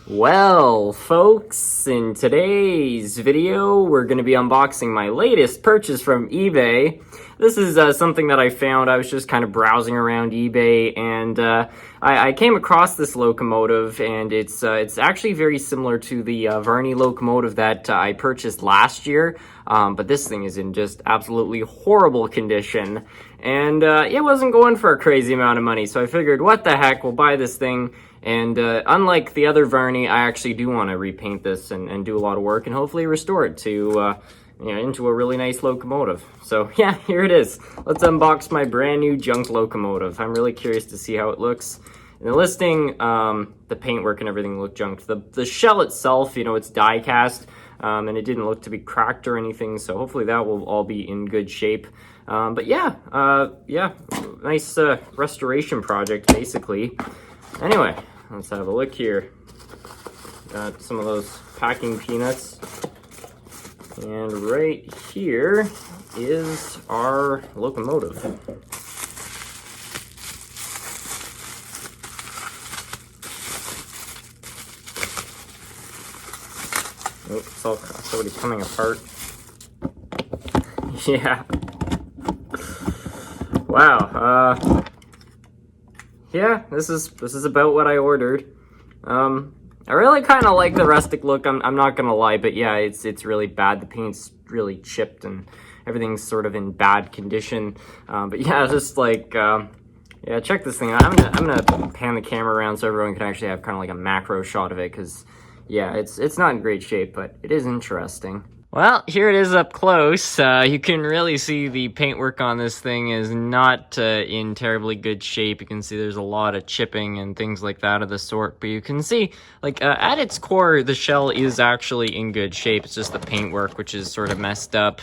Well, folks, in today's video, we're going to be unboxing my latest purchase from eBay. This is something that I found. I was just kind of browsing around eBay, and I came across this locomotive, and it's actually very similar to the Varney locomotive that I purchased last year, but this thing is in just absolutely horrible condition, and it wasn't going for a crazy amount of money, so I figured, what the heck, we'll buy this thing. And unlike the other Varney, I actually do want to repaint this and do a lot of work and hopefully restore it to into a really nice locomotive. So yeah, here it is. Let's unbox my brand new junk locomotive. I'm really curious to see how it looks. In the listing, the paintwork and everything looked junk. The shell itself, it's die cast, and it didn't look to be cracked or anything. So hopefully that will all be in good shape. But yeah, nice restoration project basically. Anyway, let's have a look here. Got some of those packing peanuts. And right here is our locomotive. Oh, it's already coming apart. Yeah. Wow. Yeah, this is about what I ordered. I really kind of like the rustic look. I'm not gonna lie, but yeah, it's really bad. The paint's really chipped and everything's sort of in bad condition. But yeah, just like yeah, check this thing out. I'm gonna pan the camera around so everyone can actually have kind of like a macro shot of it, because yeah, it's not in great shape, but it is interesting. Well, here it is up close. You can really see the paintwork on this thing is not in terribly good shape. You can see there's a lot of chipping and things like that of the sort. But you can see, like, at its core, the shell is actually in good shape. It's just the paintwork, which is sort of messed up.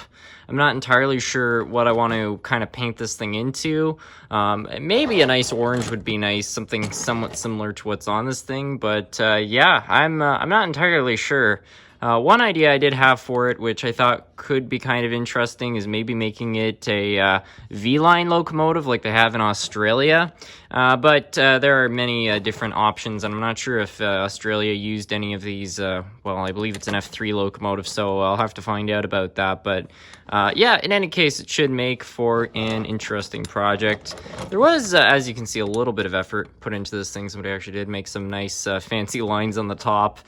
I'm not entirely sure what I want to kind of paint this thing into. Maybe a nice orange would be nice, something somewhat similar to what's on this thing. But yeah, I'm not entirely sure. One idea I did have for it, which I thought could be kind of interesting, is maybe making it a V-line locomotive like they have in Australia. But there are many different options, and I'm not sure if Australia used any of these. Well, I believe it's an F3 locomotive, so I'll have to find out about that. But yeah, in any case, it should make for an interesting project. There was, as you can see, a little bit of effort put into this thing. Somebody actually did make some nice fancy lines on the top.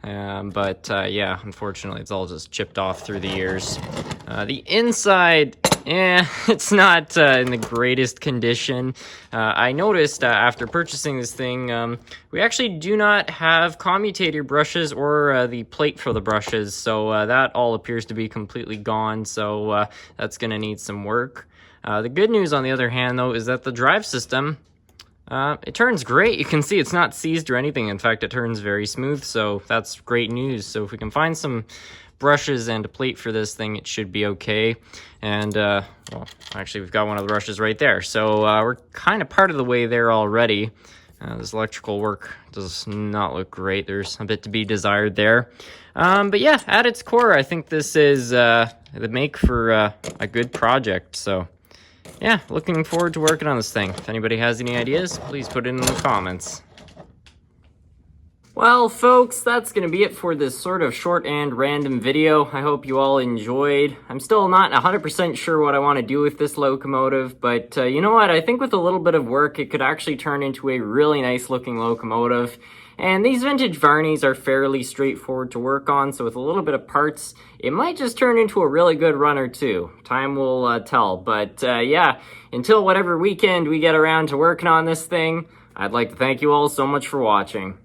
But yeah, unfortunately, it's all just chipped off through the years. The inside, it's not in the greatest condition. I noticed after purchasing this thing, we actually do not have commutator brushes or the plate for the brushes, so that all appears to be completely gone, so that's going to need some work. The good news, on the other hand, though, is that the drive system, it turns great. You can see it's not seized or anything. In fact, it turns very smooth, so that's great news. So if we can find some brushes and a plate for this thing, it should be okay. And, well, actually, we've got one of the brushes right there. So we're kind of part of the way there already. This electrical work does not look great. There's a bit to be desired there. But yeah, at its core, I think this is the make for a good project, so yeah, looking forward to working on this thing. If anybody has any ideas, please put it in the comments. Well, folks, that's going to be it for this sort of short and random video. I hope you all enjoyed. I'm still not 100% sure what I want to do with this locomotive, but you know what? I think with a little bit of work, it could actually turn into a really nice looking locomotive. And these vintage Varneys are fairly straightforward to work on, so with a little bit of parts, it might just turn into a really good runner too. Time will tell, but yeah, until whatever weekend we get around to working on this thing, I'd like to thank you all so much for watching.